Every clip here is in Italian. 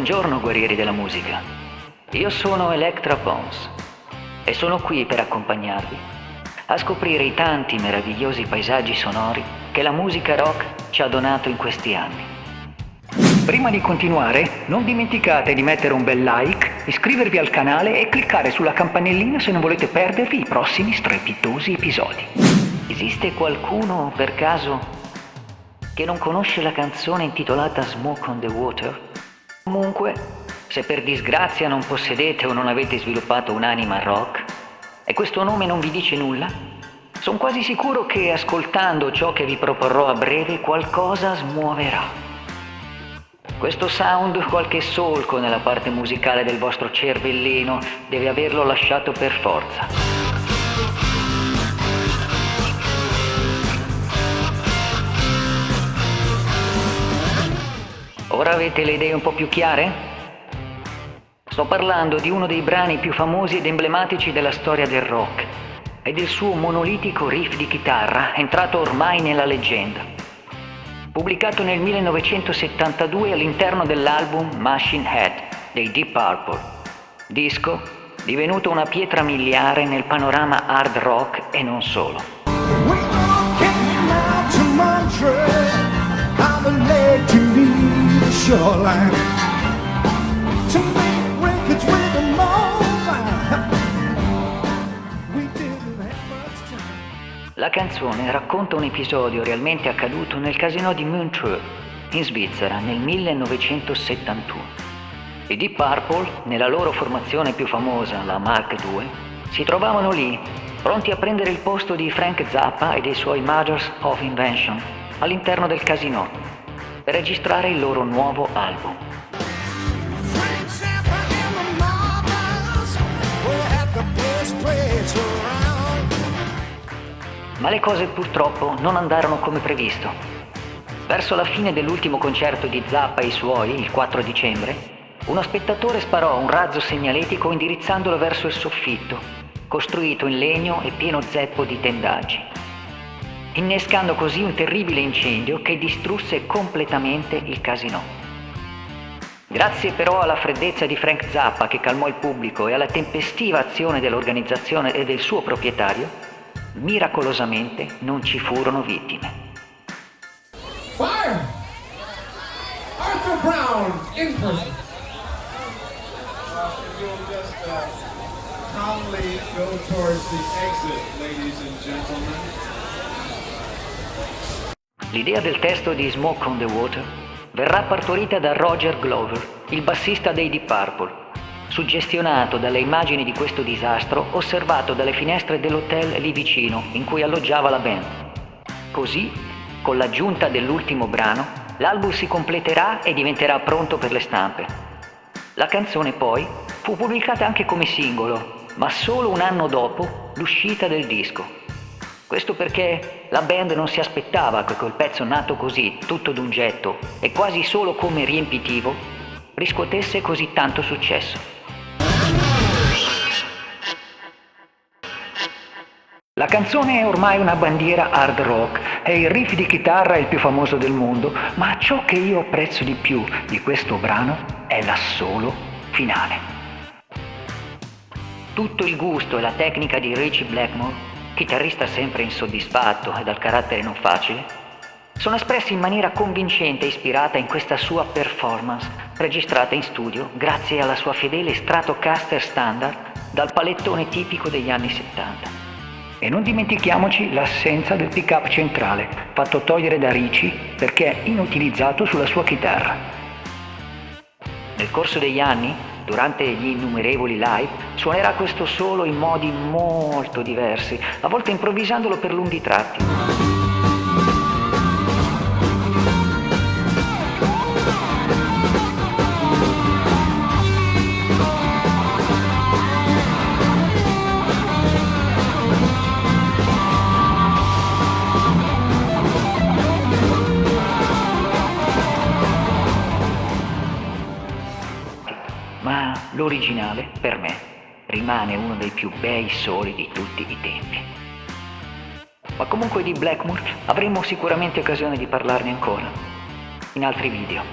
Buongiorno guerrieri della musica, io sono Electra Bones e sono qui per accompagnarvi a scoprire i tanti meravigliosi paesaggi sonori che la musica rock ci ha donato in questi anni. Prima di continuare, non dimenticate di mettere un bel like, iscrivervi al canale e cliccare sulla campanellina se non volete perdervi i prossimi strepitosi episodi. Esiste qualcuno, per caso, che non conosce la canzone intitolata Smoke on the Water? Comunque, se per disgrazia non possedete o non avete sviluppato un'anima rock e questo nome non vi dice nulla, sono quasi sicuro che ascoltando ciò che vi proporrò a breve qualcosa smuoverà. Questo sound qualche solco nella parte musicale del vostro cervellino deve averlo lasciato per forza. Ora avete le idee un po' più chiare? Sto parlando di uno dei brani più famosi ed emblematici della storia del rock e del suo monolitico riff di chitarra entrato ormai nella leggenda. Pubblicato nel 1972 all'interno dell'album Machine Head dei Deep Purple, disco divenuto una pietra miliare nel panorama hard rock e non solo. La canzone racconta un episodio realmente accaduto nel casino di Montreux, in Svizzera, nel 1971. I Deep Purple, nella loro formazione più famosa, la Mark II, si trovavano lì, pronti a prendere il posto di Frank Zappa e dei suoi Mothers of Invention all'interno del casino, per registrare il loro nuovo album. Ma le cose purtroppo non andarono come previsto. Verso la fine dell'ultimo concerto di Zappa e i suoi, il 4 dicembre, uno spettatore sparò un razzo segnaletico indirizzandolo verso il soffitto, costruito in legno e pieno zeppo di tendaggi, innescando così un terribile incendio che distrusse completamente il casinò. Grazie però alla freddezza di Frank Zappa che calmò il pubblico e alla tempestiva azione dell'organizzazione e del suo proprietario, miracolosamente non ci furono vittime. Fire! Arthur Brown in person. If you'll just calmly go towards the exit, ladies and gentlemen. L'idea del testo di Smoke on the Water verrà partorita da Roger Glover, il bassista dei Deep Purple, suggestionato dalle immagini di questo disastro osservato dalle finestre dell'hotel lì vicino in cui alloggiava la band. Così, con l'aggiunta dell'ultimo brano, l'album si completerà e diventerà pronto per le stampe. La canzone poi fu pubblicata anche come singolo, ma solo un anno dopo l'uscita del disco. Questo perché la band non si aspettava che quel pezzo nato così, tutto d'un getto e quasi solo come riempitivo, riscuotesse così tanto successo. La canzone è ormai una bandiera hard rock e il riff di chitarra è il più famoso del mondo, ma ciò che io apprezzo di più di questo brano è l'assolo finale. Tutto il gusto e la tecnica di Ritchie Blackmore, chitarrista sempre insoddisfatto e dal carattere non facile, sono espressi in maniera convincente e ispirata in questa sua performance registrata in studio grazie alla sua fedele Stratocaster standard dal palettone tipico degli anni 70. E non dimentichiamoci l'assenza del pick-up centrale, fatto togliere da Ritchie perché è inutilizzato sulla sua chitarra. Nel corso degli anni, durante gli innumerevoli live, suonerà questo solo in modi molto diversi, a volte improvvisandolo per lunghi tratti. Ma l'originale, per me, rimane uno dei più bei soli di tutti i tempi. Ma comunque di Blackmore avremo sicuramente occasione di parlarne ancora, in altri video.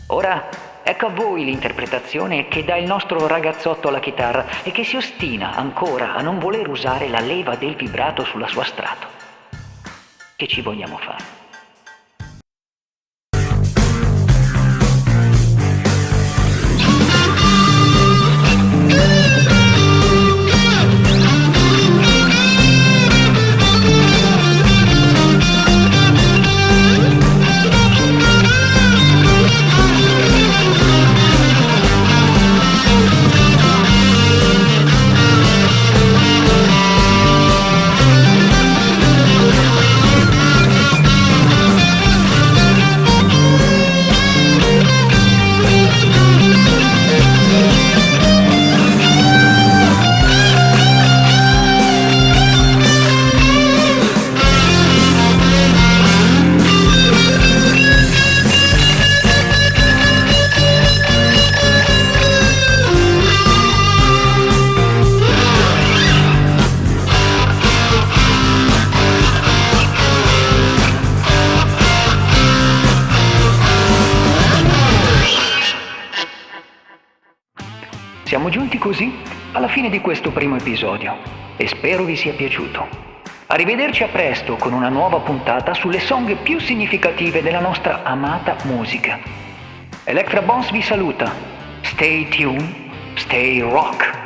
Ora Ecco a voi l'interpretazione che dà il nostro ragazzotto alla chitarra e che si ostina ancora a non voler usare la leva del vibrato sulla sua strato. Che ci vogliamo fare? Siamo giunti così alla fine di questo primo episodio e spero vi sia piaciuto. Arrivederci a presto con una nuova puntata sulle song più significative della nostra amata musica. Electra Bones vi saluta. Stay tuned, stay rock.